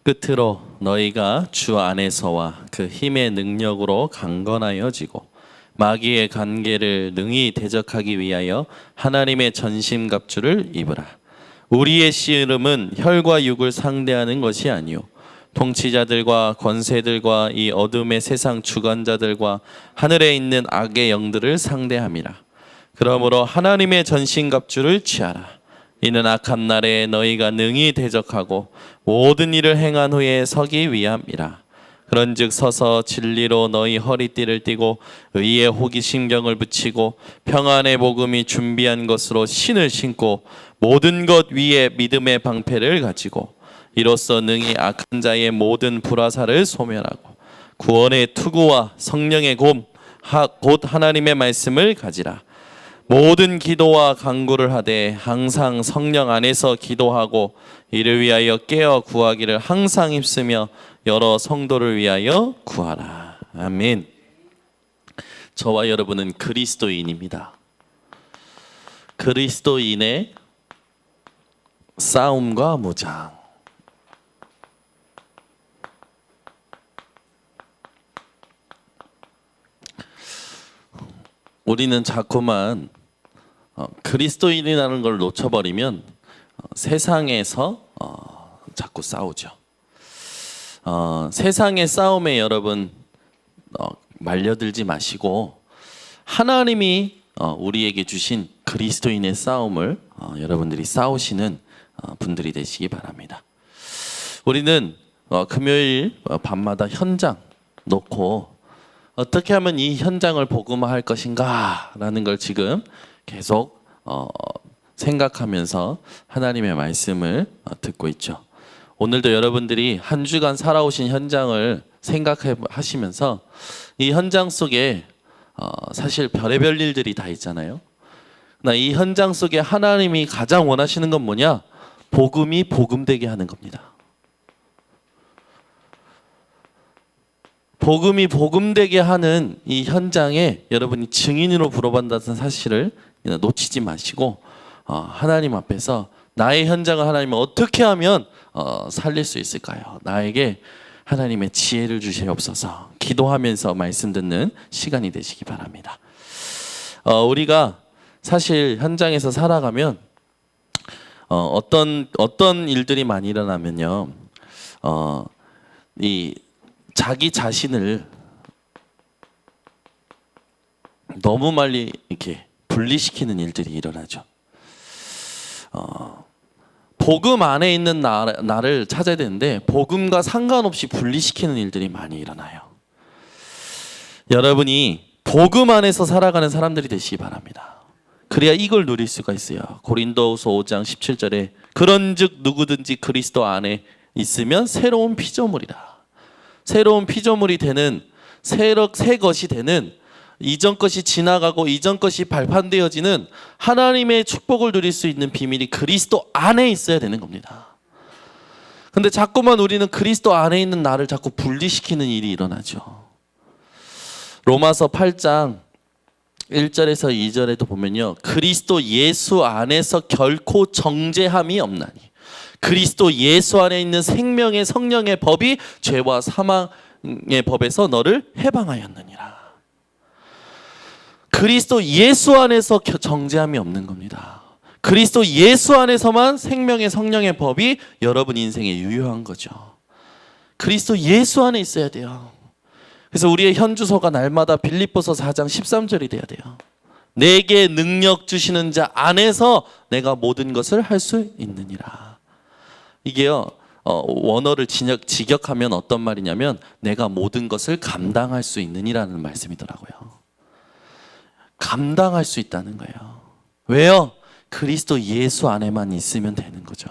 끝으로 너희가 주 안에서와 그 힘의 능력으로 강건하여지고 마귀의 관계를 능히 대적하기 위하여 하나님의 전심갑주를 입으라. 우리의 씨름은 혈과 육을 상대하는 것이 아니요 통치자들과 권세들과 이 어둠의 세상 주관자들과 하늘에 있는 악의 영들을 상대함이라. 그러므로 하나님의 전신갑주를 취하라. 이는 악한 날에 너희가 능히 대적하고 모든 일을 행한 후에 서기 위함이라. 그런즉 서서 진리로 너희 허리띠를 띠고 의의 호기심경을 붙이고 평안의 복음이 준비한 것으로 신을 신고 모든 것 위에 믿음의 방패를 가지고 이로써 능히 악한 자의 모든 불화살을 소멸하고 구원의 투구와 성령의 곧 하나님의 말씀을 가지라. 모든 기도와 간구를 하되 항상 성령 안에서 기도하고 이를 위하여 깨어 구하기를 항상 힘쓰며 여러 성도를 위하여 구하라. 아멘. 저와 여러분은 그리스도인입니다. 그리스도인의 싸움과 무장. 우리는 자꾸만 그리스도인이라는 걸 놓쳐버리면 세상에서 자꾸 싸우죠. 세상의 싸움에 여러분 말려들지 마시고 하나님이 우리에게 주신 그리스도인의 싸움을 여러분들이 싸우시는 분들이 되시기 바랍니다. 우리는 금요일 밤마다 현장 놓고 어떻게 하면 이 현장을 복음화할 것인가 라는 걸 지금 계속 생각하면서 하나님의 말씀을 듣고 있죠. 오늘도 여러분들이 한 주간 살아오신 현장을 생각하시면서 이 현장 속에 사실 별의별 일들이 다 있잖아요. 이 현장 속에 하나님이 가장 원하시는 건 뭐냐? 복음이 복음되게 하는 겁니다. 복음이 복음되게 하는 이 현장에 여러분이 증인으로 부름받는다는 사실을 놓치지 마시고 하나님 앞에서 나의 현장을 하나님은 어떻게 하면 살릴 수 있을까요? 나에게 하나님의 지혜를 주시옵소서. 기도하면서 말씀 듣는 시간이 되시기 바랍니다. 우리가 사실 현장에서 살아가면 어떤 일들이 많이 일어나면요, 이 자기 자신을 너무 많이 이렇게 분리시키는 일들이 일어나죠. 복음 안에 있는 나를 찾아야 되는데 복음과 상관없이 분리시키는 일들이 많이 일어나요. 여러분이 복음 안에서 살아가는 사람들이 되시기 바랍니다. 그래야 이걸 누릴 수가 있어요. 고린도후서 5장 17절에 그런즉 누구든지 그리스도 안에 있으면 새로운 피조물이라. 새로운 피조물이 되는 새 것이 되는 이전 것이 지나가고 이전 것이 발판되어지는 하나님의 축복을 누릴 수 있는 비밀이 그리스도 안에 있어야 되는 겁니다. 근데 자꾸만 우리는 그리스도 안에 있는 나를 자꾸 분리시키는 일이 일어나죠. 로마서 8장 1절에서 2절에도 보면요, 그리스도 예수 안에서 결코 정죄함이 없나니 그리스도 예수 안에 있는 생명의 성령의 법이 죄와 사망의 법에서 너를 해방하였느니라. 그리스도 예수 안에서 정죄함이 없는 겁니다. 그리스도 예수 안에서만 생명의 성령의 법이 여러분 인생에 유효한 거죠. 그리스도 예수 안에 있어야 돼요. 그래서 우리의 현주소가 날마다 빌립보서 4장 13절이 돼야 돼요. 내게 능력 주시는 자 안에서 내가 모든 것을 할 수 있느니라. 이게요, 원어를 직역하면 어떤 말이냐면 내가 모든 것을 감당할 수 있느니라는 말씀이더라고요. 감당할 수 있다는 거예요. 왜요? 그리스도 예수 안에만 있으면 되는 거죠.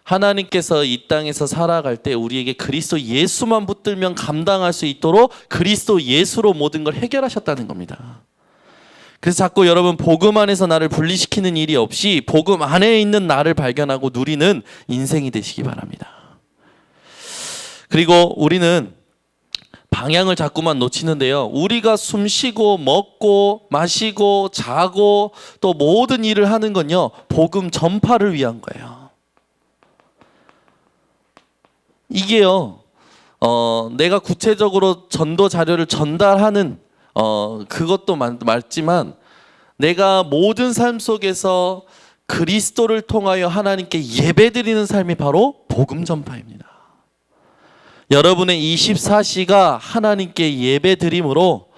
하나님께서 이 땅에서 살아갈 때 우리에게 그리스도 예수만 붙들면 감당할 수 있도록 그리스도 예수로 모든 걸 해결하셨다는 겁니다. 그래서 자꾸 여러분 복음 안에서 나를 분리시키는 일이 없이 복음 안에 있는 나를 발견하고 누리는 인생이 되시기 바랍니다. 그리고 우리는 방향을 자꾸만 놓치는데요, 우리가 숨쉬고 먹고 마시고 자고 또 모든 일을 하는 건요 복음 전파를 위한 거예요. 이게요. 내가 구체적으로 전도 자료를 전달하는 그것도 맞지만 내가 모든 삶 속에서 그리스도를 통하여 하나님께 예배드리는 삶이 바로 복음 전파입니다. 여러분의 24시가 하나님께 예배드림으로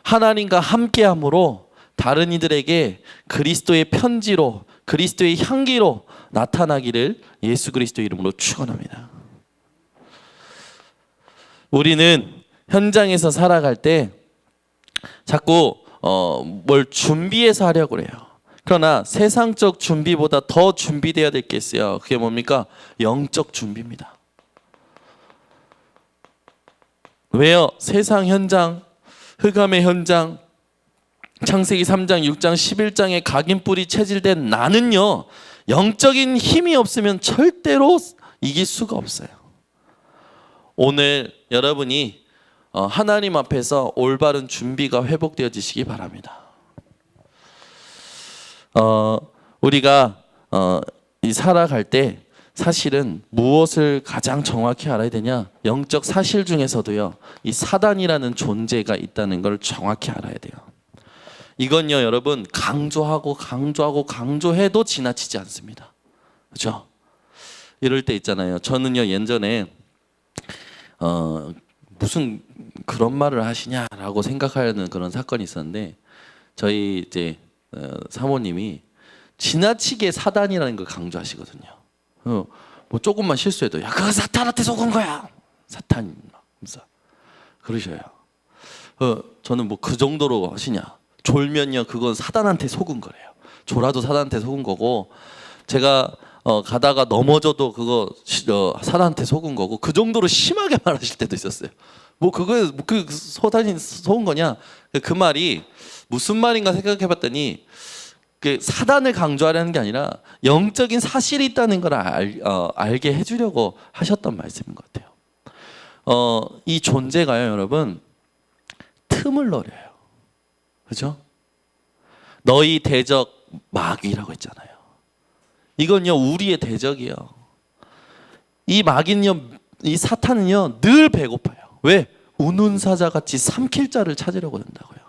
하나님과 함께함으로 다른 이들에게 그리스도의 편지로 그리스도의 향기로 나타나기를 예수 그리스도 이름으로 축원합니다. 우리는 현장에서 살아갈 때 자꾸 뭘 준비해서 하려고 그래요. 그러나 세상적 준비보다 더 준비되어야 될 게 있어요. 그게 뭡니까? 영적 준비입니다. 왜요? 세상 현장, 흑암의 현장, 창세기 3장, 6장, 11장에 각인뿔이 체질된 나는요, 영적인 힘이 없으면 절대로 이길 수가 없어요. 오늘 여러분이 하나님 앞에서 올바른 준비가 회복되어지시기 바랍니다. 우리가 살아갈 때 사실은 무엇을 가장 정확히 알아야 되냐? 영적 사실 중에서도요, 이 사단이라는 존재가 있다는 걸 정확히 알아야 돼요. 이건요, 여러분, 강조해도 지나치지 않습니다. 그렇죠? 이럴 때 있잖아요. 저는요, 예전에 무슨 그런 말을 하시냐라고 생각하는 그런 사건이 있었는데, 저희 이제 사모님이 지나치게 사단이라는 걸 강조하시거든요. 뭐 조금만 실수해도 야, 그거 사탄한테 속은 거야. 사탄 그러셔요. 저는 뭐 그 정도로 하시냐? 졸면요, 그건 사단한테 속은 거래요. 졸아도 사단한테 속은 거고, 제가 가다가 넘어져도 그거 사단한테 속은 거고, 그 정도로 심하게 말하실 때도 있었어요. 뭐 그거 그 사단이 속은 거냐? 그 말이 무슨 말인가 생각해봤더니 그 사단을 강조하려는 게 아니라 영적인 사실이 있다는 걸 알게 해주려고 하셨던 말씀인 것 같아요. 이 존재가요, 여러분, 틈을 노려요. 그죠? 너희 대적 마귀라고 했잖아요. 이건요, 우리의 대적이에요. 이 마귀는요, 이 사탄은요, 늘 배고파요. 왜? 우는 사자같이 삼킬 자를 찾으려고 한다고요.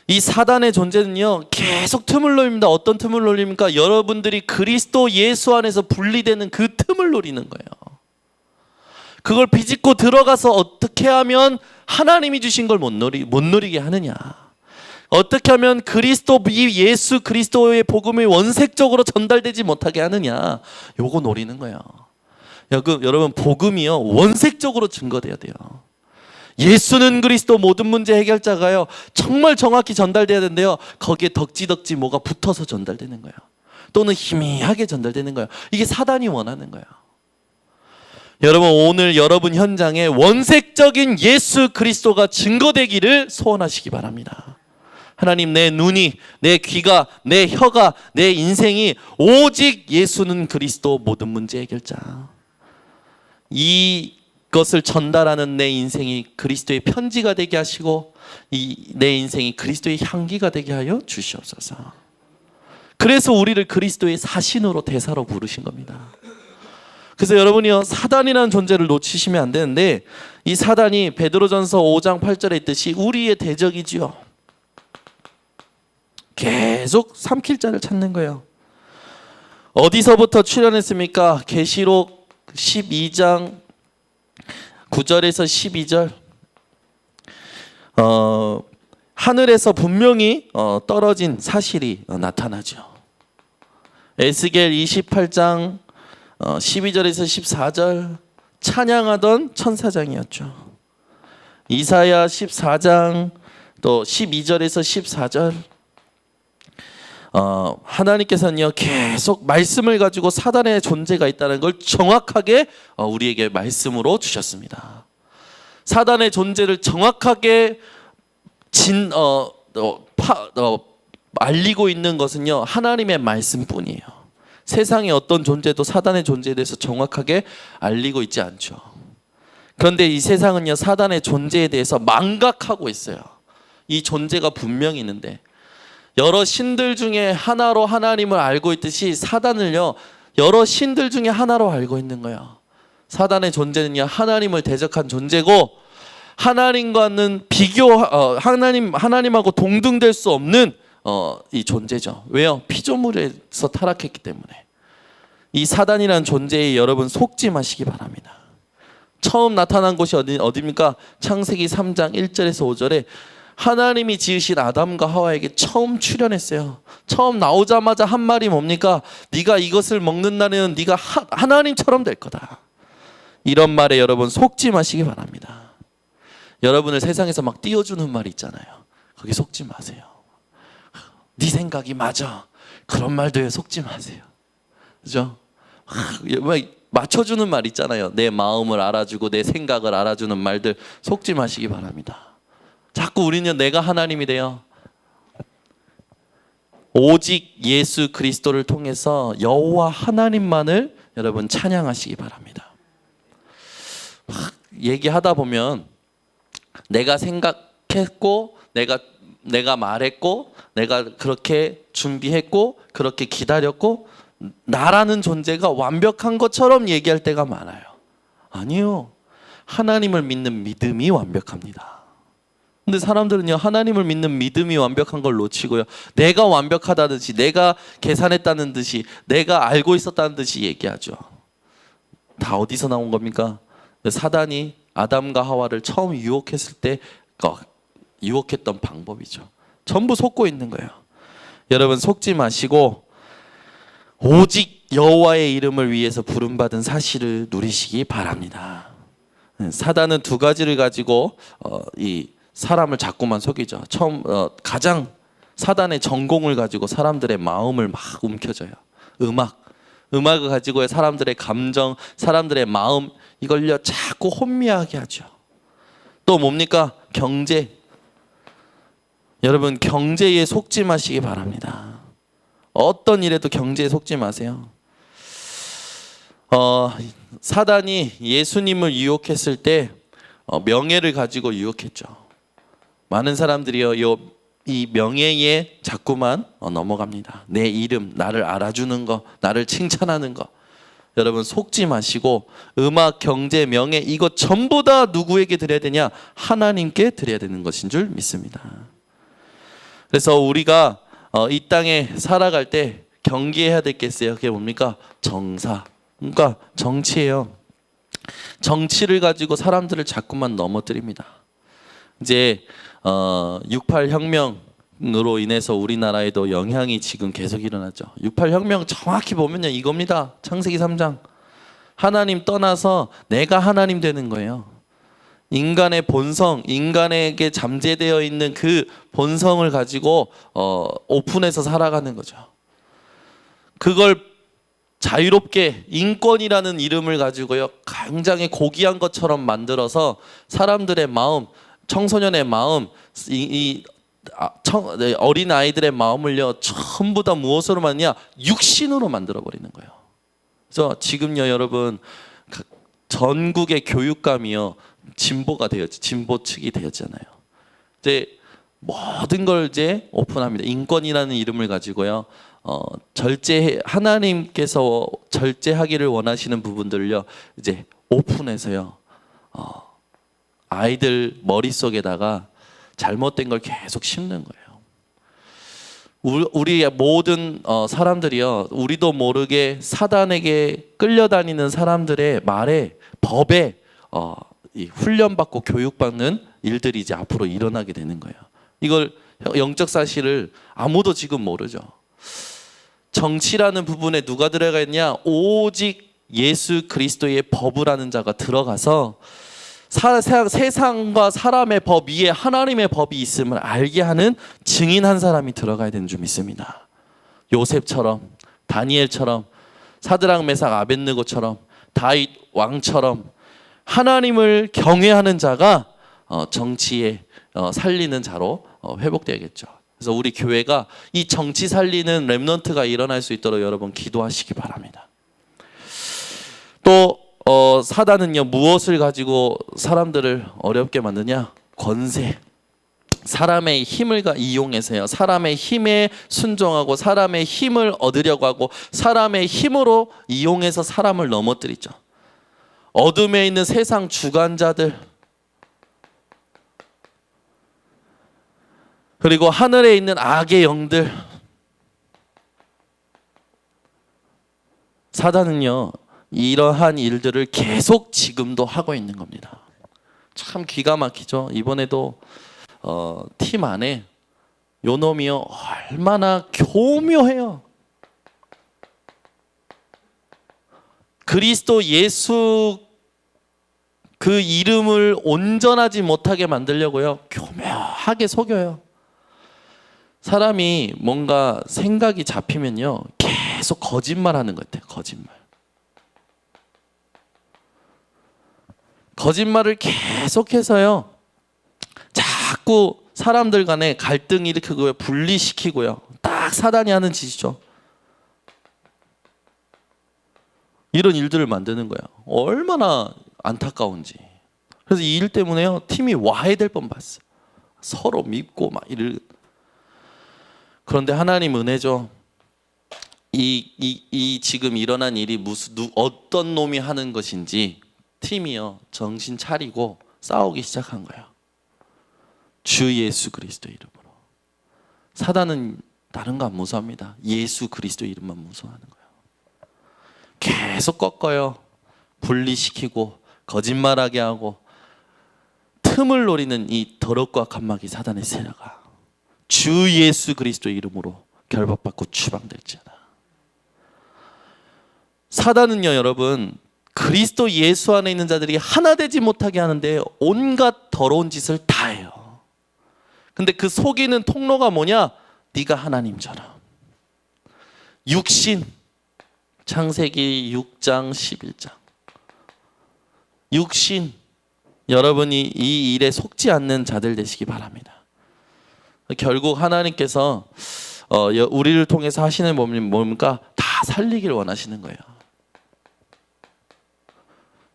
이 사단의 존재는요, 계속 틈을 노립니다. 어떤 틈을 노립니까? 여러분들이 그리스도 예수 안에서 분리되는 그 틈을 노리는 거예요. 그걸 비집고 들어가서 어떻게 하면 하나님이 주신 걸 못 누리게 하느냐? 어떻게 하면 이 예수 그리스도의 복음이 원색적으로 전달되지 못하게 하느냐? 요거 노리는 거예요. 여러분, 복음이요, 원색적으로 증거돼야 돼요. 예수는 그리스도 모든 문제 해결자가요, 정말 정확히 전달돼야 되는데요, 거기에 덕지덕지 뭐가 붙어서 전달되는 거예요. 또는 희미하게 전달되는 거예요. 이게 사단이 원하는 거예요. 여러분, 오늘 여러분 현장에 원색적인 예수 그리스도가 증거되기를 소원하시기 바랍니다. 하나님, 내 눈이, 내 귀가, 내 혀가, 내 인생이 오직 예수는 그리스도 모든 문제 해결자, 이것을 전달하는 내 인생이 그리스도의 편지가 되게 하시고 내 인생이 그리스도의 향기가 되게 하여 주시옵소서. 그래서 우리를 그리스도의 사신으로 대사로 부르신 겁니다. 그래서 여러분이요, 사단이라는 존재를 놓치시면 안 되는데, 이 사단이 베드로전서 5장 8절에 있듯이 우리의 대적이지요. 계속 삼킬 자를 찾는 거예요. 어디서부터 출현했습니까? 계시록 12장 9절에서 12절, 하늘에서 분명히 떨어진 사실이 나타나죠. 에스겔 28장 12절에서 14절, 찬양하던 천사장이었죠. 이사야 14장 또 12절에서 14절, 하나님께서는요, 계속 말씀을 가지고 사단의 존재가 있다는 걸 정확하게 우리에게 말씀으로 주셨습니다. 사단의 존재를 정확하게 알리고 있는 것은요, 하나님의 말씀뿐이에요. 세상의 어떤 존재도 사단의 존재에 대해서 정확하게 알리고 있지 않죠. 그런데 이 세상은요, 사단의 존재에 대해서 망각하고 있어요. 이 존재가 분명히 있는데, 여러 신들 중에 하나로 하나님을 알고 있듯이 사단을요, 여러 신들 중에 하나로 알고 있는 거예요. 사단의 존재는요, 하나님을 대적한 존재고 하나님과는 하나님하고 동등될 수 없는 이 존재죠. 왜요? 피조물에서 타락했기 때문에. 이 사단이라는 존재에 여러분 속지 마시기 바랍니다. 처음 나타난 곳이 어디입니까? 창세기 3장 1절에서 5절에 하나님이 지으신 아담과 하와에게 처음 출현했어요. 처음 나오자마자 한 말이 뭡니까? 네가 이것을 먹는 날에는 네가 하나님처럼 될 거다. 이런 말에 여러분 속지 마시기 바랍니다. 여러분을 세상에서 막 띄워주는 말이 있잖아요. 거기 속지 마세요. 네 생각이 맞아. 그런 말도에 속지 마세요. 그죠? 맞춰주는 말 있잖아요. 내 마음을 알아주고 내 생각을 알아주는 말들 속지 마시기 바랍니다. 자꾸 우리는 내가 하나님이 돼요. 오직 예수 그리스도를 통해서 여호와 하나님만을 여러분 찬양하시기 바랍니다. 얘기하다 보면 내가 생각했고 내가 말했고 내가 그렇게 준비했고 그렇게 기다렸고 나라는 존재가 완벽한 것처럼 얘기할 때가 많아요. 아니요. 하나님을 믿는 믿음이 완벽합니다. 근데 사람들은요, 하나님을 믿는 믿음이 완벽한 걸 놓치고요, 내가 완벽하다는 듯이, 내가 계산했다는 듯이, 내가 알고 있었다는 듯이 얘기하죠. 다 어디서 나온 겁니까? 사단이 아담과 하와를 처음 유혹했을 때 유혹했던 방법이죠. 전부 속고 있는 거예요. 여러분 속지 마시고 오직 여호와의 이름을 위해서 부름받은 사실을 누리시기 바랍니다. 사단은 두 가지를 가지고 이 사람을 자꾸만 속이죠. 가장 사단의 전공을 가지고 사람들의 마음을 막 움켜줘요. 음악을 가지고 사람들의 감정, 사람들의 마음, 이걸요 자꾸 혼미하게 하죠. 또 뭡니까? 경제. 여러분 경제에 속지 마시기 바랍니다. 어떤 일에도 경제에 속지 마세요. 사단이 예수님을 유혹했을 때 명예를 가지고 유혹했죠. 많은 사람들이요 이 명예에 자꾸만 넘어갑니다. 내 이름, 나를 알아주는 거, 나를 칭찬하는 거. 여러분 속지 마시고 음악, 경제, 명예 이거 전부 다 누구에게 드려야 되냐? 하나님께 드려야 되는 것인 줄 믿습니다. 그래서 우리가 이 땅에 살아갈 때 경계해야 될 게 있어요. 그게 뭡니까? 정사. 그러니까 정치예요. 정치를 가지고 사람들을 자꾸만 넘어뜨립니다. 이제 6.8 혁명으로 인해서 우리나라에도 영향이 지금 계속 일어나죠. 6.8 혁명 정확히 보면요 이겁니다. 창세기 3장. 하나님 떠나서 내가 하나님 되는 거예요. 인간의 본성, 인간에게 잠재되어 있는 그 본성을 가지고 오픈해서 살아가는 거죠. 그걸 자유롭게 인권이라는 이름을 가지고요 굉장히 고귀한 것처럼 만들어서 사람들의 마음, 청소년의 마음, 어린 아이들의 마음을요 전부 다 무엇으로 만드냐? 육신으로 만들어 버리는 거예요. 그래서 지금요 여러분 전국의 교육감이요 진보가 되었지, 진보 측이 되었잖아요. 이제 모든 걸 이제 오픈합니다. 인권이라는 이름을 가지고요. 하나님께서 절제하기를 원하시는 부분들을요 이제 오픈해서요 아이들 머릿속에다가 잘못된 걸 계속 심는 거예요. 우리의 모든 사람들이요 우리도 모르게 사단에게 끌려다니는 사람들의 말에, 법에 훈련받고 교육받는 일들이 이제 앞으로 일어나게 되는 거예요. 이걸 영적 사실을 아무도 지금 모르죠. 정치라는 부분에 누가 들어가 있냐? 오직 예수 그리스도의 법이라는 자가 들어가서 세상과 사람의 법 위에 하나님의 법이 있음을 알게 하는 증인한 사람이 들어가야 되는 줄 믿습니다. 요셉처럼, 다니엘처럼, 사드락 메삭 아벳느고처럼, 다윗 왕처럼 하나님을 경외하는 자가 정치에 살리는 자로 회복되겠죠. 그래서 우리 교회가 이 정치 살리는 렘넌트가 일어날 수 있도록 여러분 기도하시기 바랍니다. 또 사단은요 무엇을 가지고 사람들을 어렵게 만드냐? 권세. 사람의 힘을 이용해서요 사람의 힘에 순종하고 사람의 힘을 얻으려고 하고 사람의 힘으로 이용해서 사람을 넘어뜨리죠. 어둠에 있는 세상 주관자들, 그리고 하늘에 있는 악의 영들. 사단은요, 이러한 일들을 계속 지금도 하고 있는 겁니다. 참 기가 막히죠. 이번에도 팀 안에 요 놈이요, 얼마나 교묘해요. 그리스도 예수 그 이름을 온전하지 못하게 만들려고요, 교묘하게 속여요. 사람이 뭔가 생각이 잡히면요, 계속 거짓말하는 것 같아요. 거짓말을 계속해서요, 자꾸 사람들 간에 갈등 일으키고요, 분리시키고요. 딱 사단이 하는 짓이죠. 이런 일들을 만드는 거예요. 얼마나 안타까운지. 그래서 이 일 때문에요, 팀이 와해될 뻔봤어요. 서로 밉고 막 이를. 그런데 하나님 은혜죠. 이 지금 일어난 일이 어떤 놈이 하는 것인지 팀이요, 정신 차리고 싸우기 시작한 거예요. 주 예수 그리스도 이름으로. 사단은 다른 거 안 무서워합니다. 예수 그리스도 이름만 무서워하는 거예요. 계속 꺾어요. 분리시키고 거짓말하게 하고 틈을 노리는 이 더럽고 악한 마귀 사단의 세력아, 주 예수 그리스도 이름으로 결박받고 추방될지어다. 사단은요, 여러분, 그리스도 예수 안에 있는 자들이 하나 되지 못하게 하는데 온갖 더러운 짓을 다 해요. 근데 그 속이는 통로가 뭐냐? 네가 하나님처럼. 육신, 창세기 6장 11장. 육신, 여러분이 이 일에 속지 않는 자들 되시기 바랍니다. 결국 하나님께서 우리를 통해서 하시는 뭡니까? 다 살리기를 원하시는 거예요.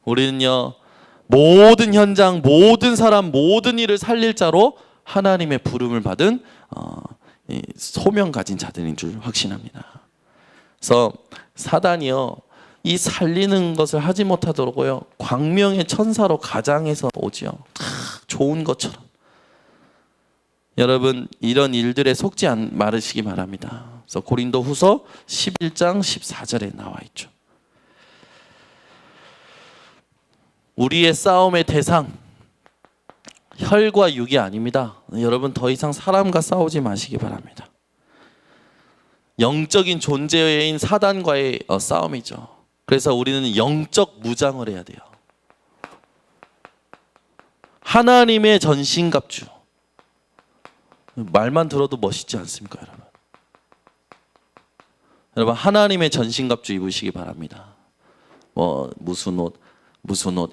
우리는요, 모든 현장, 모든 사람, 모든 일을 살릴 자로 하나님의 부름을 받은 소명 가진 자들인 줄 확신합니다. 그래서 사단이요, 이 살리는 것을 하지 못하도록요, 광명의 천사로 가장해서 오지요. 좋은 것처럼. 여러분, 이런 일들에 속지 말으시기 바랍니다. 그래서 고린도후서 11장 14절에 나와 있죠. 우리의 싸움의 대상, 혈과 육이 아닙니다. 여러분, 더 이상 사람과 싸우지 마시기 바랍니다. 영적인 존재인 사단과의 싸움이죠. 그래서 우리는 영적 무장을 해야 돼요. 하나님의 전신갑주. 말만 들어도 멋있지 않습니까, 여러분? 여러분, 하나님의 전신갑주 입으시기 바랍니다. 무슨 옷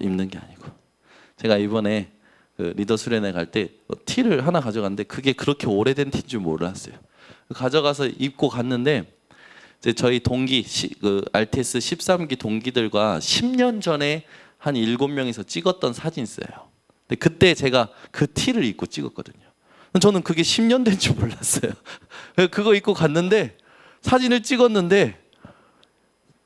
입는 게 아니고. 제가 이번에 그 리더 수련회 갈 때 티를 하나 가져갔는데 그게 그렇게 오래된 티인 줄 몰랐어요. 가져가서 입고 갔는데 이제 저희 동기 그 RTS 13기 동기들과 10년 전에 한 7명이서 찍었던 사진 있어요. 근데 그때 제가 그 티를 입고 찍었거든요. 저는 그게 10년 된 줄 몰랐어요. 그거 입고 갔는데 사진을 찍었는데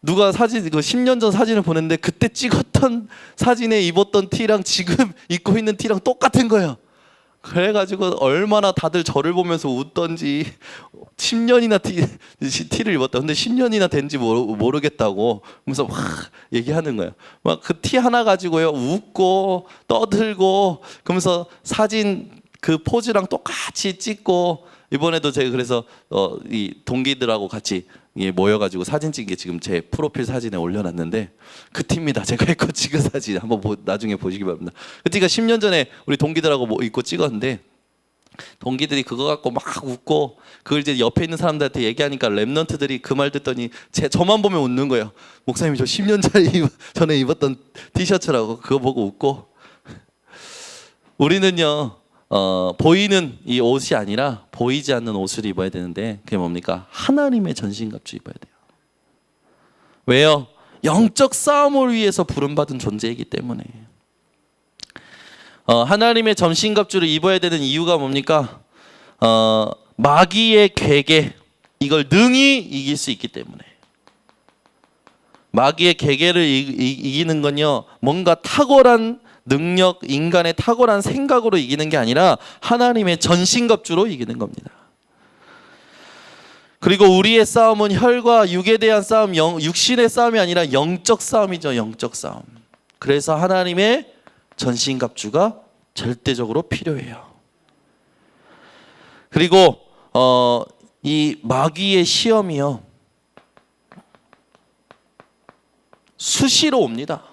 누가 그 10년 전 사진을 보냈는데 그때 찍었던 사진에 입었던 티랑 지금 입고 있는 티랑 똑같은 거예요. 그래가지고 얼마나 다들 저를 보면서 웃던지 10년이나 티를 입었다. 근데 10년이나 된지 모르겠다고 하면서 막 얘기하는 거예요. 막 그 티 하나 가지고요, 웃고 떠들고 그러면서 사진 그 포즈랑 똑같이 찍고, 이번에도 제가 그래서 이 동기들하고 같이 모여가지고 사진 찍은 게 지금 제 프로필 사진에 올려놨는데 그 티입니다. 제가 입고 찍은 사진 한번 나중에 보시기 바랍니다. 그 티가 10년 전에 우리 동기들하고 입고 찍었는데 동기들이 그거 갖고 막 웃고 그걸 이제 옆에 있는 사람들한테 얘기하니까 랩런트들이 그 말 듣더니 저만 보면 웃는 거예요. 목사님이 저 10년 전에 입었던 티셔츠라고 그거 보고 웃고. 우리는요, 보이는 이 옷이 아니라 보이지 않는 옷을 입어야 되는데 그게 뭡니까? 하나님의 전신갑주 입어야 돼요. 왜요? 영적 싸움을 위해서 부름받은 존재이기 때문에. 하나님의 전신갑주를 입어야 되는 이유가 뭡니까? 마귀의 괴계, 이걸 능히 이길 수 있기 때문에. 마귀의 계계를 이기는 건요, 뭔가 탁월한 능력, 인간의 탁월한 생각으로 이기는 게 아니라 하나님의 전신갑주로 이기는 겁니다. 그리고 우리의 싸움은 혈과 육에 대한 싸움, 육신의 싸움이 아니라 영적 싸움이죠. 영적 싸움. 그래서 하나님의 전신갑주가 절대적으로 필요해요. 그리고 이 마귀의 시험이요, 수시로 옵니다.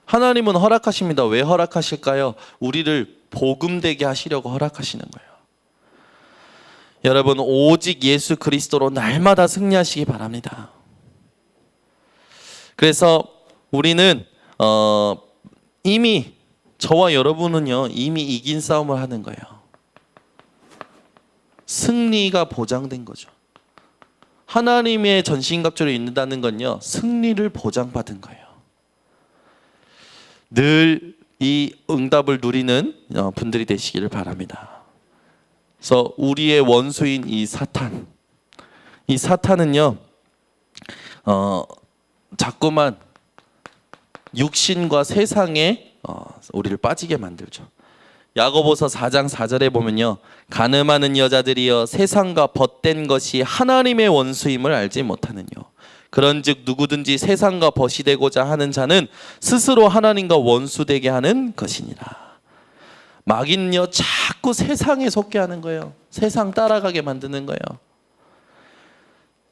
하나님은 허락하십니다. 왜 허락하실까요? 우리를 복음되게 하시려고 허락하시는 거예요. 여러분, 오직 예수 그리스도로 날마다 승리하시기 바랍니다. 그래서 우리는 이미, 저와 여러분은요, 이미 이긴 싸움을 하는 거예요. 승리가 보장된 거죠. 하나님의 전신갑주를 입는다는 건요, 승리를 보장받은 거예요. 늘 이 응답을 누리는 분들이 되시기를 바랍니다. 그래서 우리의 원수인 이 사탄은요, 자꾸만 육신과 세상에 우리를 빠지게 만들죠. 야고보서 4장 4절에 보면요, 간음하는 여자들이여 세상과 벗된 것이 하나님의 원수임을 알지 못하느뇨. 그런즉 누구든지 세상과 벗이 되고자 하는 자는 스스로 하나님과 원수되게 하는 것이니라. 마귀는요, 자꾸 세상에 속게 하는 거예요. 세상 따라가게 만드는 거예요.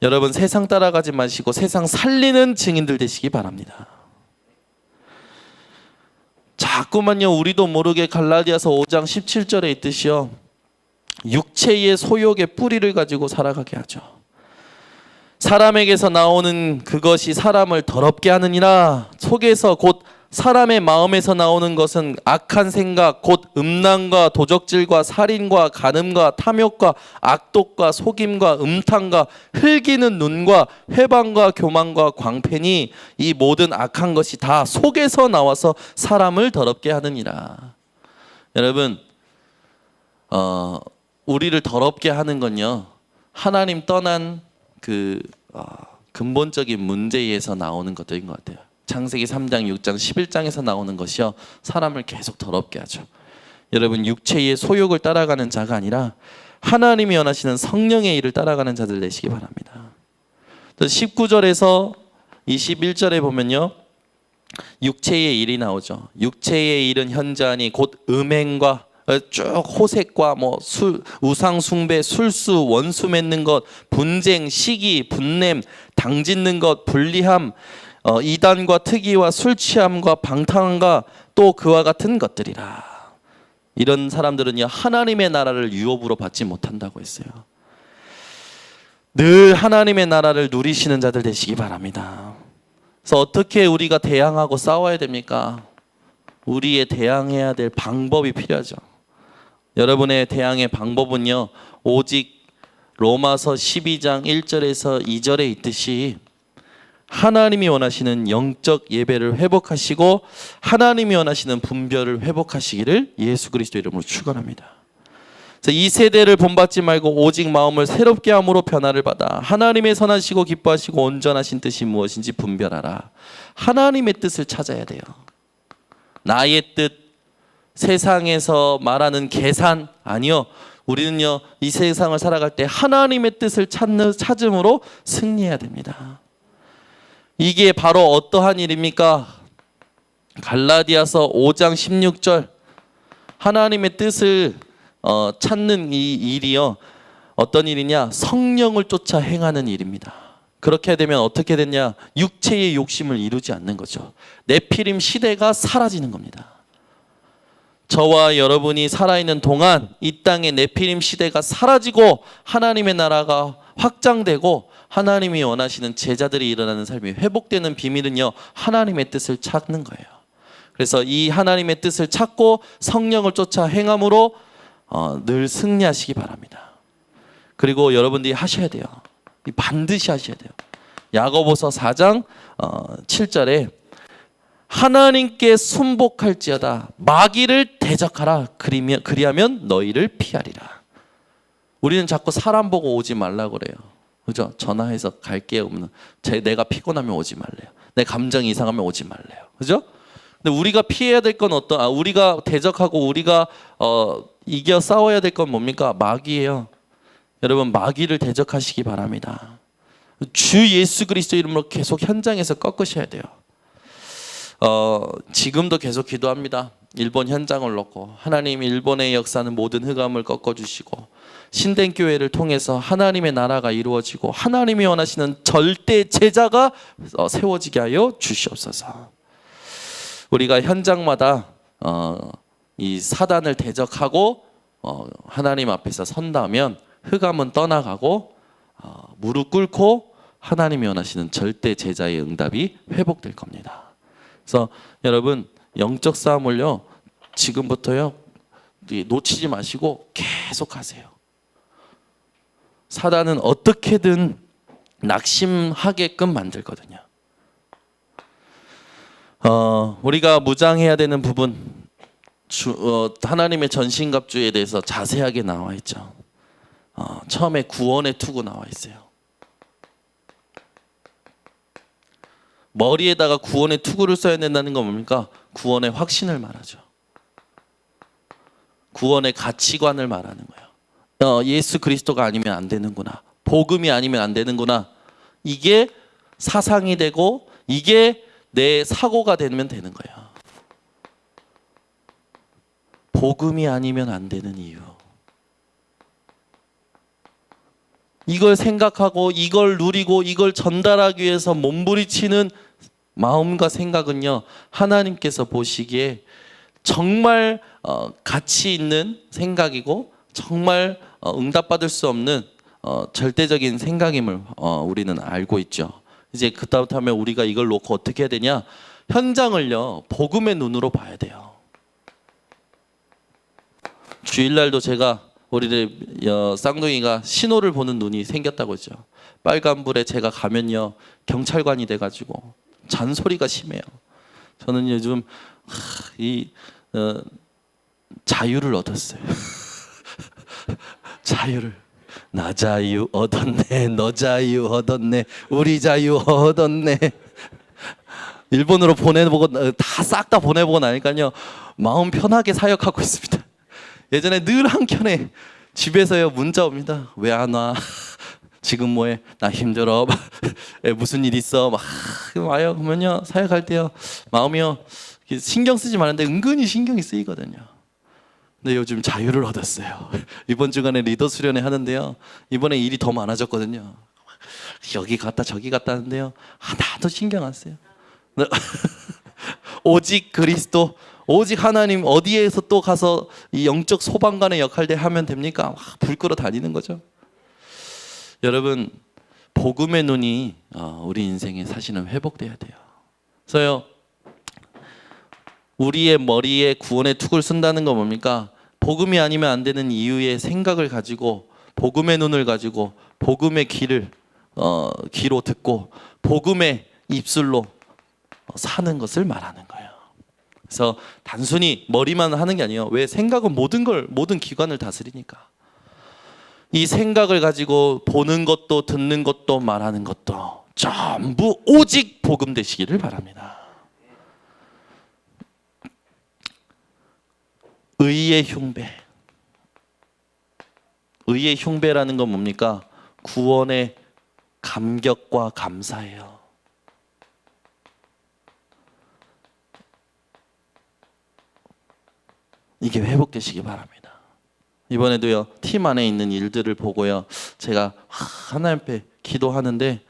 여러분, 세상 따라가지 마시고 세상 살리는 증인들 되시기 바랍니다. 자꾸만요, 우리도 모르게 갈라디아서 5장 17절에 있듯이요, 육체의 소욕의 뿌리를 가지고 살아가게 하죠. 사람에게서 나오는 그것이 사람을 더럽게 하느니라. 속에서 곧 사람의 마음에서 나오는 것은 악한 생각, 곧 음란과 도적질과 살인과 간음과 탐욕과 악독과 속임과 음탕과 흘기는 눈과 회방과 교만과 광패니 이 모든 악한 것이 다 속에서 나와서 사람을 더럽게 하느니라. 여러분, 우리를 더럽게 하는 건요, 하나님 떠난 그 근본적인 문제에서 나오는 것들인 것 같아요. 창세기 3장, 6장, 11장에서 나오는 것이요, 사람을 계속 더럽게 하죠. 여러분, 육체의 소욕을 따라가는 자가 아니라 하나님이 원하시는 성령의 일을 따라가는 자들 되시기 바랍니다. 19절에서 21절에 보면요, 육체의 일이 나오죠. 육체의 일은 현저하니 곧 음행과 쭉 호색과 우상 숭배, 술수, 원수 맺는 것, 분쟁, 시기, 분냄, 당짓는 것, 불리함, 이단과 특이와 술 취함과 방탕함과 또 그와 같은 것들이라. 이런 사람들은요, 하나님의 나라를 유업으로 받지 못한다고 했어요. 늘 하나님의 나라를 누리시는 자들 되시기 바랍니다. 그래서 어떻게 우리가 대항하고 싸워야 됩니까? 우리의 대항해야 될 방법이 필요하죠. 여러분의 대항의 방법은요, 오직 로마서 12장 1절에서 2절에 있듯이 하나님이 원하시는 영적 예배를 회복하시고 하나님이 원하시는 분별을 회복하시기를 예수 그리스도 이름으로 축원합니다. 이 세대를 본받지 말고 오직 마음을 새롭게 함으로 변화를 받아 하나님의 선하시고 기뻐하시고 온전하신 뜻이 무엇인지 분별하라. 하나님의 뜻을 찾아야 돼요. 나의 뜻, 세상에서 말하는 계산, 아니요. 우리는요, 이 세상을 살아갈 때 하나님의 뜻을 찾음으로 승리해야 됩니다. 이게 바로 어떠한 일입니까? 갈라디아서 5장 16절, 하나님의 뜻을 찾는 이 일이요, 어떤 일이냐? 성령을 쫓아 행하는 일입니다. 그렇게 되면 어떻게 되냐? 육체의 욕심을 이루지 않는 거죠. 네피림 시대가 사라지는 겁니다. 저와 여러분이 살아있는 동안 이 땅의 네피림 시대가 사라지고 하나님의 나라가 확장되고 하나님이 원하시는 제자들이 일어나는 삶이 회복되는 비밀은요, 하나님의 뜻을 찾는 거예요. 그래서 이 하나님의 뜻을 찾고 성령을 쫓아 행함으로 늘 승리하시기 바랍니다. 그리고 여러분들이 하셔야 돼요. 반드시 하셔야 돼요. 야고보서 4장 7절에 하나님께 순복할지어다 마귀를 대적하라 그리하면 너희를 피하리라. 우리는 자꾸 사람 보고 오지 말라고 그래요. 그죠? 전화해서 갈게요. 내가 피곤하면 오지 말래요. 내 감정이 이상하면 오지 말래요. 그죠? 근데 우리가 피해야 될 건 우리가 대적하고 우리가 이겨 싸워야 될 건 뭡니까? 마귀예요. 여러분, 마귀를 대적하시기 바랍니다. 주 예수 그리스도 이름으로 계속 현장에서 꺾으셔야 돼요. 지금도 계속 기도합니다. 일본 현장을 놓고 하나님, 일본의 역사는 모든 흑암을 꺾어주시고 신den교회를 통해서 하나님의 나라가 이루어지고 하나님이 원하시는 절대 제자가 세워지게 하여 주시옵소서. 우리가 현장마다 이 사단을 대적하고 하나님 앞에서 선다면 흑암은 떠나가고 무릎 꿇고 하나님이 원하시는 절대 제자의 응답이 회복될 겁니다. 그래서 여러분, 영적 싸움을요, 지금부터요 놓치지 마시고 계속 하세요. 사단은 어떻게든 낙심하게끔 만들거든요. 우리가 무장해야 되는 부분, 하나님의 전신갑주에 대해서 자세하게 나와 있죠. 처음에 구원의 투구 나와 있어요. 머리에다가 구원의 투구를 써야 된다는 건 뭡니까? 구원의 확신을 말하죠. 구원의 가치관을 말하는 거예요. 예수 그리스도가 아니면 안 되는구나. 복음이 아니면 안 되는구나. 이게 사상이 되고 이게 내 사고가 되면 되는 거예요. 복음이 아니면 안 되는 이유. 이걸 생각하고 이걸 누리고 이걸 전달하기 위해서 몸부리치는 마음과 생각은요, 하나님께서 보시기에 정말 가치 있는 생각이고 정말 응답받을 수 없는 절대적인 생각임을 우리는 알고 있죠. 이제 그렇다면 우리가 이걸 놓고 어떻게 해야 되냐? 현장을요, 복음의 눈으로 봐야 돼요. 주일날도 제가 우리들 쌍둥이가 신호를 보는 눈이 생겼다고 했죠. 빨간불에 제가 가면요, 경찰관이 돼가지고 잔소리가 심해요. 저는 요즘 자유를 얻었어요. 자유를. 나 자유 얻었네, 너 자유 얻었네, 우리 자유 얻었네. 일본으로 보내보고 다 싹 다 보내보고 나니까요, 마음 편하게 사역하고 있습니다. 예전에 늘 한켠에 집에서요 문자 옵니다. 왜 안 와? 지금 뭐해? 나 힘들어. 무슨 일 있어? 막 와요. 그러면요, 사역할 때요, 마음이요 신경 쓰지 말는데 은근히 신경이 쓰이거든요. 근데 요즘 자유를 얻었어요. 이번 주간에 리더 수련회 하는데요, 이번에 일이 더 많아졌거든요. 여기 갔다 저기 갔다 하는데요, 하나도 신경 안 써요. 오직 그리스도, 오직 하나님, 어디에서 또 가서 이 영적 소방관의 역할을 하면 됩니까? 불 끌어 다니는 거죠. 여러분, 복음의 눈이 우리 인생에 사실은 회복돼야 돼요. 그래서요, 우리의 머리에 구원의 툭을 쓴다는 건 뭡니까? 복음이 아니면 안 되는 이유의 생각을 가지고 복음의 눈을 가지고 복음의 귀로 듣고 복음의 입술로 사는 것을 말하는 거예요. 그래서 단순히 머리만 하는 게 아니에요. 왜? 생각은 모든 기관을 다스리니까. 이 생각을 가지고 보는 것도 듣는 것도 말하는 것도 전부 오직 복음 되시기를 바랍니다. 의의 흉배. 의의 흉배라는 건 뭡니까? 구원의 감격과 감사예요. 이게 회복되시기 바랍니다. 이번에도요, 팀 안에 있는 일들을 보고요, 제가 하나님 앞에 기도하는데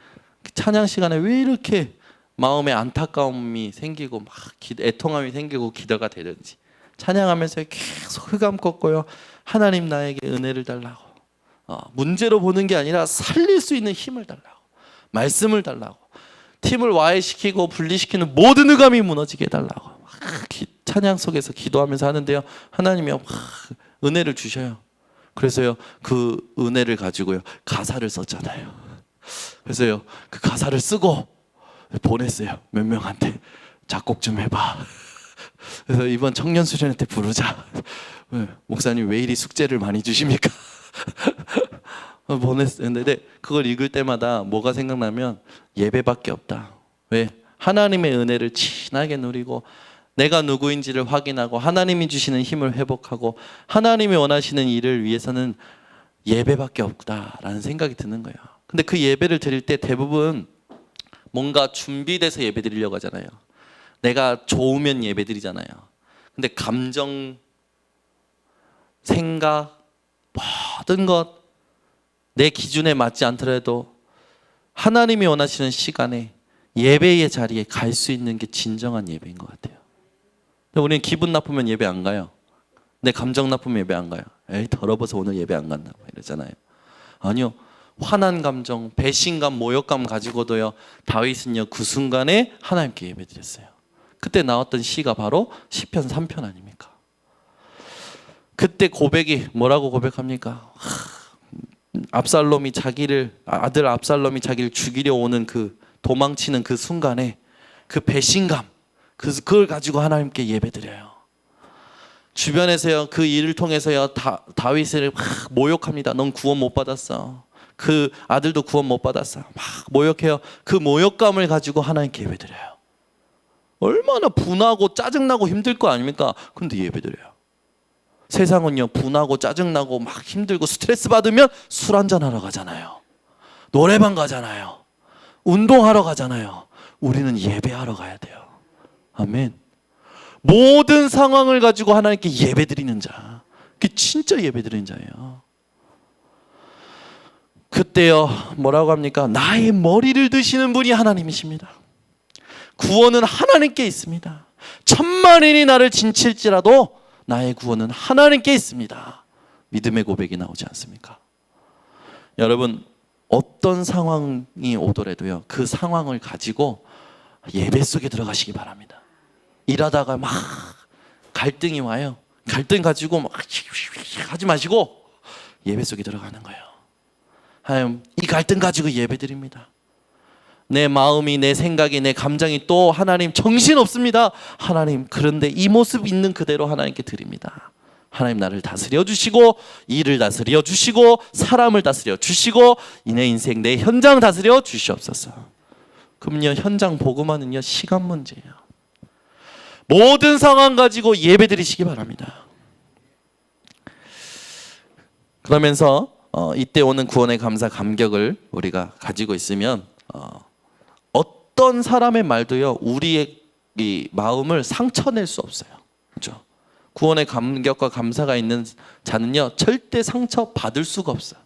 찬양 시간에 왜 이렇게 마음에 안타까움이 생기고 막 애통함이 생기고 기도가 되는지 찬양하면서 계속 흑암 꺾고요, 하나님 나에게 은혜를 달라고, 문제로 보는 게 아니라 살릴 수 있는 힘을 달라고, 말씀을 달라고, 팀을 와해시키고 분리시키는 모든 흑암이 무너지게 해달라고 찬양 속에서 기도하면서 하는데요, 하나님이 은혜를 주셔요. 그래서요, 그 은혜를 가지고요 가사를 썼잖아요. 그래서요, 그 가사를 쓰고 보냈어요. 몇 명한테 작곡 좀 해봐. 그래서 이번 청년 수련회 때 부르자. 목사님 왜 이리 숙제를 많이 주십니까? 보냈는데 그걸 읽을 때마다 뭐가 생각나면 예배밖에 없다. 왜? 하나님의 은혜를 진하게 누리고 내가 누구인지를 확인하고 하나님이 주시는 힘을 회복하고 하나님이 원하시는 일을 위해서는 예배밖에 없다라는 생각이 드는 거예요. 근데 그 예배를 드릴 때 대부분 뭔가 준비돼서 예배 드리려고 하잖아요. 내가 좋으면 예배 드리잖아요. 근데 감정, 생각, 모든 것 내 기준에 맞지 않더라도 하나님이 원하시는 시간에 예배의 자리에 갈 수 있는 게 진정한 예배인 것 같아요. 근데 우리는 기분 나쁘면 예배 안 가요. 내 감정 나쁘면 예배 안 가요. 에이 더러워서 오늘 예배 안 간다 이러잖아요. 아니요. 화난 감정, 배신감, 모욕감 가지고도요 다윗은요 그 순간에 하나님께 예배드렸어요. 그때 나왔던 시가 바로 시편 3편 아닙니까? 그때 고백이 뭐라고 고백합니까? 아들 압살롬이 자기를 죽이려 오는 그 도망치는 그 순간에 그 배신감, 그걸 가지고 하나님께 예배드려요. 주변에서요 그 일을 통해서요 다윗을 막 모욕합니다. 넌 구원 못 받았어. 그 아들도 구원 못 받았어. 막 모욕해요. 그 모욕감을 가지고 하나님께 예배드려요. 얼마나 분하고 짜증나고 힘들 거 아닙니까? 근데 예배드려요. 세상은요 분하고 짜증나고 막 힘들고 스트레스 받으면 술 한잔 하러 가잖아요. 노래방 가잖아요. 운동하러 가잖아요. 우리는 예배하러 가야 돼요. 아멘. 모든 상황을 가지고 하나님께 예배드리는 자, 그게 진짜 예배드리는 자예요. 그때요 뭐라고 합니까? 나의 머리를 드시는 분이 하나님이십니다. 구원은 하나님께 있습니다. 천만인이 나를 진칠지라도 나의 구원은 하나님께 있습니다. 믿음의 고백이 나오지 않습니까? 여러분 어떤 상황이 오더라도요 그 상황을 가지고 예배 속에 들어가시기 바랍니다. 일하다가 막 갈등이 와요. 갈등 가지고 막 하지 마시고 예배 속에 들어가는 거예요. 하나님 이 갈등 가지고 예배 드립니다. 내 마음이, 내 생각이, 내 감정이 또 하나님 정신없습니다. 하나님 그런데 이 모습 있는 그대로 하나님께 드립니다. 하나님 나를 다스려 주시고 일을 다스려 주시고 사람을 다스려 주시고 내 인생 내 현장 다스려 주시옵소서. 그럼요 현장 복음화는요 시간 문제예요. 모든 상황 가지고 예배 드리시기 바랍니다. 그러면서 이때 오는 구원의 감사 감격을 우리가 가지고 있으면 어떤 사람의 말도요 우리의 이 마음을 상처낼 수 없어요. 그렇죠? 구원의 감격과 감사가 있는 자는요 절대 상처 받을 수가 없어요.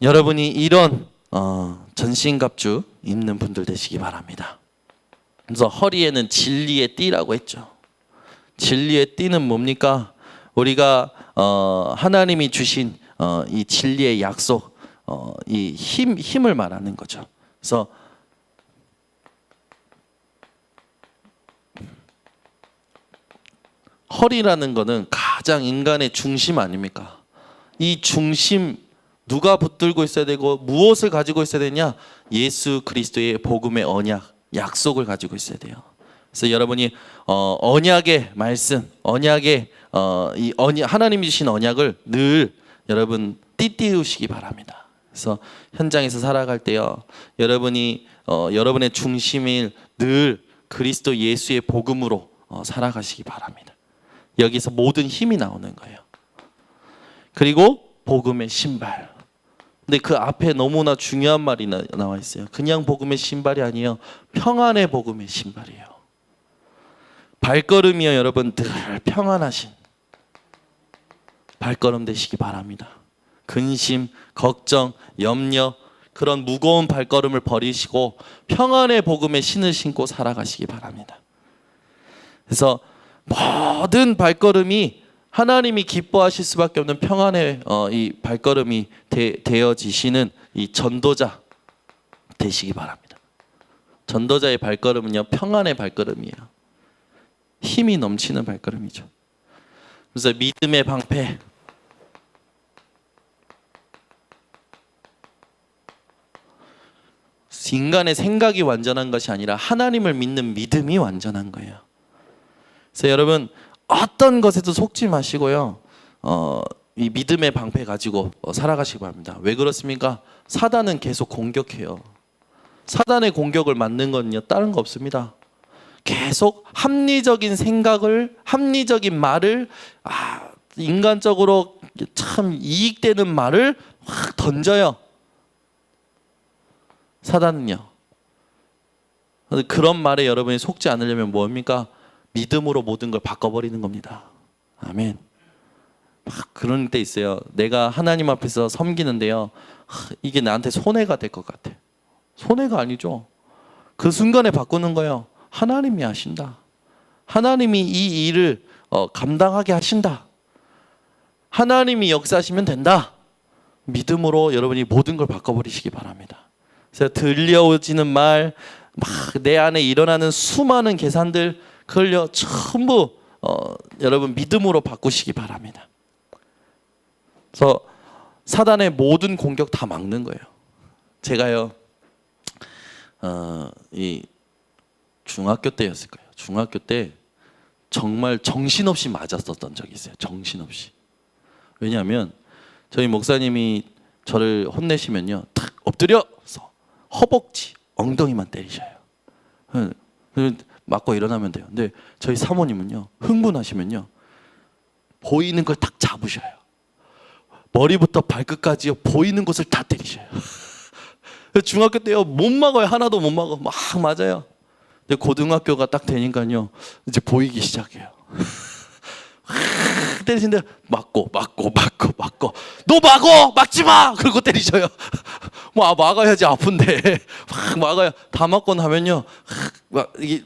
여러분이 이런 전신갑주 입는 분들 되시기 바랍니다. 그래서 허리에는 진리의 띠라고 했죠. 진리의 띠는 뭡니까? 우리가 하나님이 주신 이 진리의 약속, 이 힘을 말하는 거죠. 그래서 허리라는 거는 가장 인간의 중심 아닙니까? 이 중심 누가 붙들고 있어야 되고 무엇을 가지고 있어야 되냐? 예수 그리스도의 복음의 언약, 약속을 가지고 있어야 돼요. 그래서 여러분이 언약의 말씀, 언약의 하나님이 주신 언약을 늘 여러분 띠띠우시기 바랍니다. 그래서 현장에서 살아갈 때요, 여러분이 여러분의 중심을 늘 그리스도 예수의 복음으로 살아가시기 바랍니다. 여기서 모든 힘이 나오는 거예요. 그리고 복음의 신발. 근데 그 앞에 너무나 중요한 말이 나와 있어요. 그냥 복음의 신발이 아니에요. 평안의 복음의 신발이에요. 발걸음이요 여러분 늘 평안하신 발걸음 되시기 바랍니다. 근심, 걱정, 염려 그런 무거운 발걸음을 버리시고 평안의 복음의 신을 신고 살아가시기 바랍니다. 그래서 모든 발걸음이 하나님이 기뻐하실 수밖에 없는 평안의 이 발걸음이 되어지시는 이 전도자 되시기 바랍니다. 전도자의 발걸음은요 평안의 발걸음이에요. 힘이 넘치는 발걸음이죠. 그래서 믿음의 방패, 인간의 생각이 완전한 것이 아니라 하나님을 믿는 믿음이 완전한 거예요. 그래서 여러분 어떤 것에도 속지 마시고요. 이 믿음의 방패 가지고 살아가시기 바랍니다. 왜 그렇습니까? 사단은 계속 공격해요. 사단의 공격을 막는 건요 다른 거 없습니다. 계속 합리적인 생각을, 합리적인 말을, 인간적으로 참 이익되는 말을 확 던져요. 사단은요. 그런 말에 여러분이 속지 않으려면 뭡니까? 믿음으로 모든 걸 바꿔버리는 겁니다. 아멘. 막 그런 때 있어요. 내가 하나님 앞에서 섬기는데요, 이게 나한테 손해가 될 것 같아. 손해가 아니죠. 그 순간에 바꾸는 거예요. 하나님이 하신다. 하나님이 이 일을 감당하게 하신다. 하나님이 역사하시면 된다. 믿음으로 여러분이 모든 걸 바꿔버리시기 바랍니다. 그래서 들려오지는 말, 막 내 안에 일어나는 수많은 계산들, 그걸요 전부 여러분 믿음으로 바꾸시기 바랍니다. 그래서 사단의 모든 공격 다 막는 거예요. 제가요 이 중학교 때였을 거예요. 중학교 때 정말 정신없이 맞았었던 적이 있어요. 정신없이. 왜냐하면 저희 목사님이 저를 혼내시면요 탁 엎드려서 허벅지, 엉덩이만 때리셔요. 맞고 일어나면 돼요. 근데 저희 사모님은요 흥분하시면요 보이는 걸 탁 잡으셔요. 머리부터 발끝까지요 보이는 곳을 다 때리셔요. 중학교 때요 못 막아요. 하나도 못 막아. 막 맞아요. 근데 고등학교가 딱 되니까요 이제 보이기 시작해요. 때리시는데 막고 너 막어! 막지 마! 그러고 때리셔요. 뭐 막아야지 아픈데 막 막아요. 다 막고 나면요 막 이게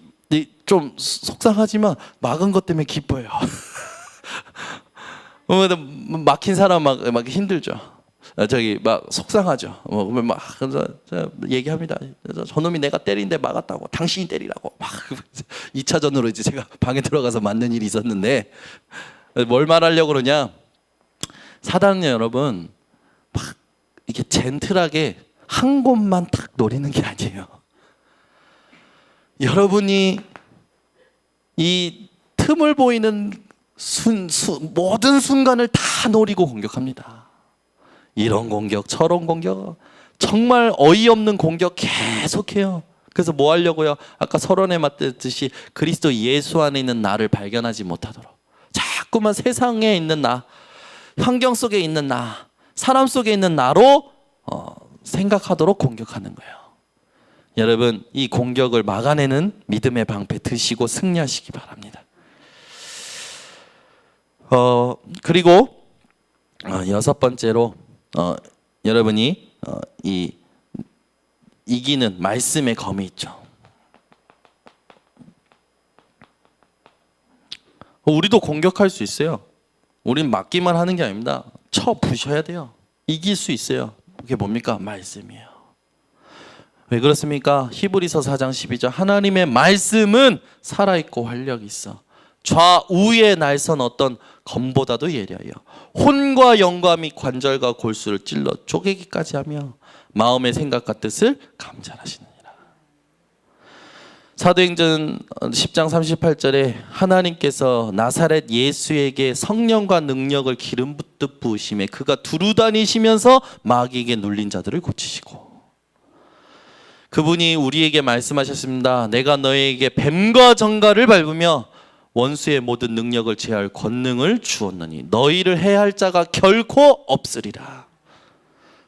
좀 속상하지만 막은 것 때문에 기뻐요. 막힌 사람 막 힘들죠. 저기 막 속상하죠. 막 얘기합니다. 저놈이 내가 때리는데 막았다고, 당신이 때리라고 막 2차전으로 이제 제가 방에 들어가서 맞는 일이 있었는데, 뭘 말하려고 그러냐? 사단은 여러분 막 이렇게 젠틀하게 한 곳만 딱 노리는 게 아니에요. 여러분이 이 틈을 보이는 모든 순간을 다 노리고 공격합니다. 이런 공격, 저런 공격, 정말 어이없는 공격 계속해요. 그래서 뭐 하려고요? 아까 서론에 맞듯이 그리스도 예수 안에 있는 나를 발견하지 못하도록 자꾸만 세상에 있는 나, 환경 속에 있는 나, 사람 속에 있는 나로 생각하도록 공격하는 거예요. 여러분 이 공격을 막아내는 믿음의 방패 드시고 승리하시기 바랍니다. 그리고 여섯 번째로 여러분이 이기는 말씀의 검이 있죠. 우리도 공격할 수 있어요. 우린 막기만 하는 게 아닙니다. 쳐 부셔야 돼요. 이길 수 있어요. 그게 뭡니까? 말씀이에요. 왜 그렇습니까? 히브리서 4장 12절 하나님의 말씀은 살아있고 활력이 있어 좌우의 날선 어떤 검보다도 예리하여 혼과 영과 및 관절과 골수를 찔러 쪼개기까지 하며 마음의 생각과 뜻을 감찰하시느니라. 사도행전 10장 38절에 하나님께서 나사렛 예수에게 성령과 능력을 기름 붓듯 부으심에 그가 두루 다니시면서 마귀에게 눌린 자들을 고치시고, 그분이 우리에게 말씀하셨습니다. 내가 너에게 뱀과 정갈을 밟으며 원수의 모든 능력을 제할 권능을 주었느니 너희를 해할 자가 결코 없으리라.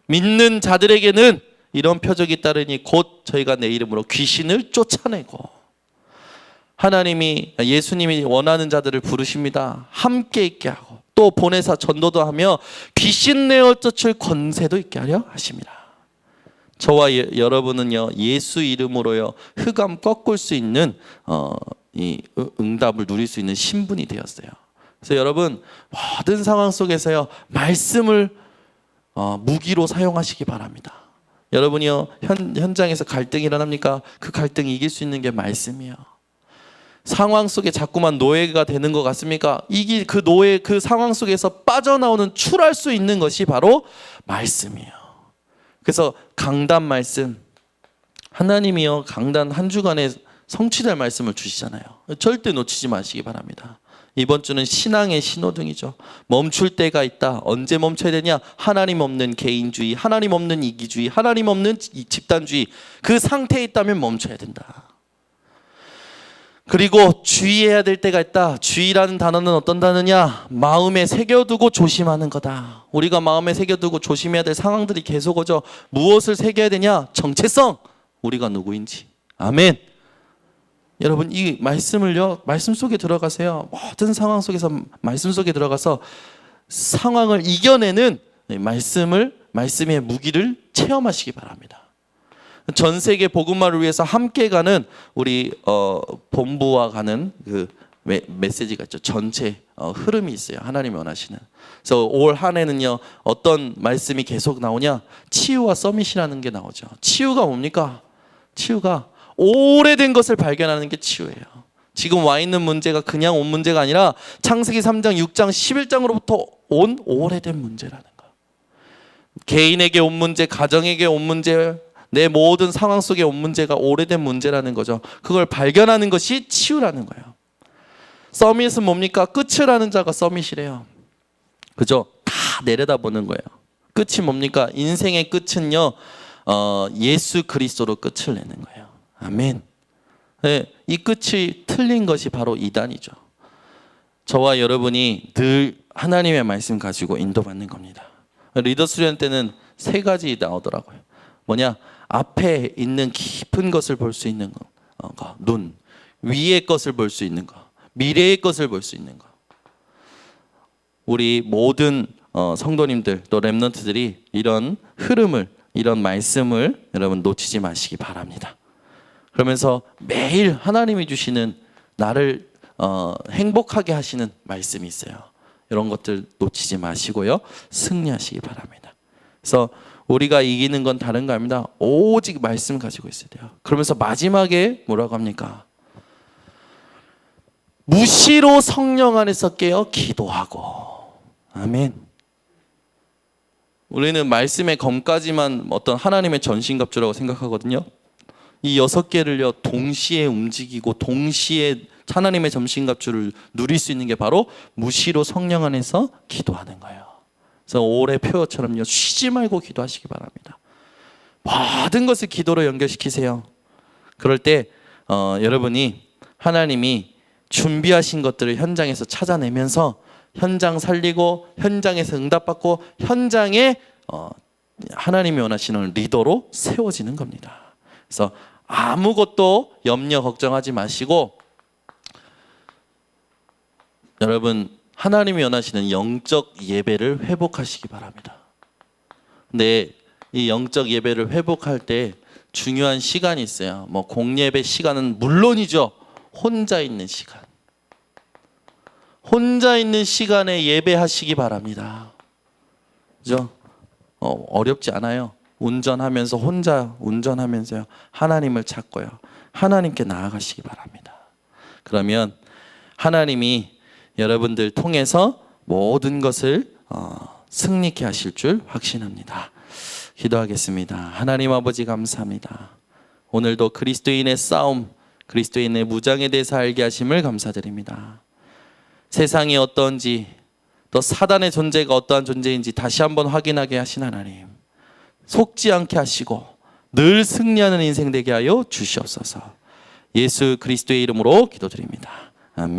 믿는 자들에게는 이런 표적이 따르니 곧 저희가 내 이름으로 귀신을 쫓아내고, 하나님이 예수님이 원하는 자들을 부르십니다. 함께 있게 하고 또 보내사 전도도 하며 귀신 내어 쫓을 권세도 있게 하려 하십니다. 저와 여러분은요 예수 이름으로요 흑암 꺾을 수 있는 이 응답을 누릴 수 있는 신분이 되었어요. 그래서 여러분 모든 상황 속에서요 말씀을 무기로 사용하시기 바랍니다. 여러분이요 현장에서 갈등이 일어납니까? 그 갈등 이길 수 있는 게 말씀이에요. 상황 속에 자꾸만 노예가 되는 것 같습니까? 이길 그 노예, 그 상황 속에서 빠져나오는 출할 수 있는 것이 바로 말씀이에요. 그래서 강단 말씀, 하나님이요 강단 한 주간에 성취될 말씀을 주시잖아요. 절대 놓치지 마시기 바랍니다. 이번 주는 신앙의 신호등이죠. 멈출 때가 있다. 언제 멈춰야 되냐? 하나님 없는 개인주의, 하나님 없는 이기주의, 하나님 없는 집단주의, 그 상태에 있다면 멈춰야 된다. 그리고 주의해야 될 때가 있다. 주의라는 단어는 어떤 단어냐? 마음에 새겨두고 조심하는 거다. 우리가 마음에 새겨두고 조심해야 될 상황들이 계속 오죠. 무엇을 새겨야 되냐? 정체성, 우리가 누구인지. 아멘. 여러분, 이 말씀을요, 말씀 속에 들어가세요. 모든 상황 속에서 말씀 속에 들어가서 상황을 이겨내는 말씀의 무기를 체험하시기 바랍니다. 전 세계 복음화를 위해서 함께 가는 우리 본부와 가는 그 메시지가 있죠. 전체 흐름이 있어요. 하나님이 원하시는. 그래서 올 한 해는요, 어떤 말씀이 계속 나오냐? 치유와 서밋이라는 게 나오죠. 치유가 뭡니까? 치유가 오래된 것을 발견하는 게 치유예요. 지금 와 있는 문제가 그냥 온 문제가 아니라 창세기 3장, 6장, 11장으로부터 온 오래된 문제라는 거. 개인에게 온 문제, 가정에게 온 문제, 내 모든 상황 속에 온 문제가 오래된 문제라는 거죠. 그걸 발견하는 것이 치유라는 거예요. 서밋은 뭡니까? 끝을 아는 자가 서밋이래요. 그죠? 다 내려다보는 거예요. 끝이 뭡니까? 인생의 끝은요, 예수 그리스도로 끝을 내는 거예요. 아멘. 네, 이 끝이 틀린 것이 바로 이단이죠. 저와 여러분이 늘 하나님의 말씀 가지고 인도받는 겁니다. 리더 수련 때는 3가지 나오더라고요. 뭐냐? 앞에 있는 깊은 것을 볼 수 있는 거, 눈. 위의 것을 볼 수 있는 거, 미래의 것을 볼 수 있는 거. 우리 모든 성도님들 또 렘넌트들이 이런 흐름을, 이런 말씀을 여러분 놓치지 마시기 바랍니다. 그러면서 매일 하나님이 주시는 나를 행복하게 하시는 말씀이 있어요. 이런 것들 놓치지 마시고요, 승리하시기 바랍니다. 그래서 우리가 이기는 건 다른 거 아닙니다. 오직 말씀 가지고 있어야 돼요. 그러면서 마지막에 뭐라고 합니까? 무시로 성령 안에서 깨어 기도하고. 아멘. 우리는 말씀의 검까지만 어떤 하나님의 전신갑주라고 생각하거든요. 이 6개를요 동시에 움직이고 동시에 하나님의 전신갑주를 누릴 수 있는 게 바로 무시로 성령 안에서 기도하는 거예요. 그래서 올해 표어처럼요, 쉬지 말고 기도하시기 바랍니다. 모든 것을 기도로 연결시키세요. 그럴 때 여러분이 하나님이 준비하신 것들을 현장에서 찾아내면서 현장 살리고 현장에서 응답받고 현장에 하나님이 원하시는 리더로 세워지는 겁니다. 그래서 아무것도 염려 걱정하지 마시고, 여러분 하나님이 원하시는 영적 예배를 회복하시기 바랍니다. 근데 이 영적 예배를 회복할 때 중요한 시간이 있어요. 뭐 공예배 시간은 물론이죠. 혼자 있는 시간. 혼자 있는 시간에 예배하시기 바랍니다. 그죠? 어렵지 않아요. 운전하면서 혼자 운전하면서요, 하나님을 찾고요, 하나님께 나아가시기 바랍니다. 그러면 하나님이 여러분들 통해서 모든 것을 승리케 하실 줄 확신합니다. 기도하겠습니다. 하나님 아버지 감사합니다. 오늘도 그리스도인의 싸움, 그리스도인의 무장에 대해서 알게 하심을 감사드립니다. 세상이 어떤지, 또 사단의 존재가 어떠한 존재인지 다시 한번 확인하게 하신 하나님, 속지 않게 하시고 늘 승리하는 인생 되게 하여 주시옵소서. 예수 그리스도의 이름으로 기도드립니다. 아멘.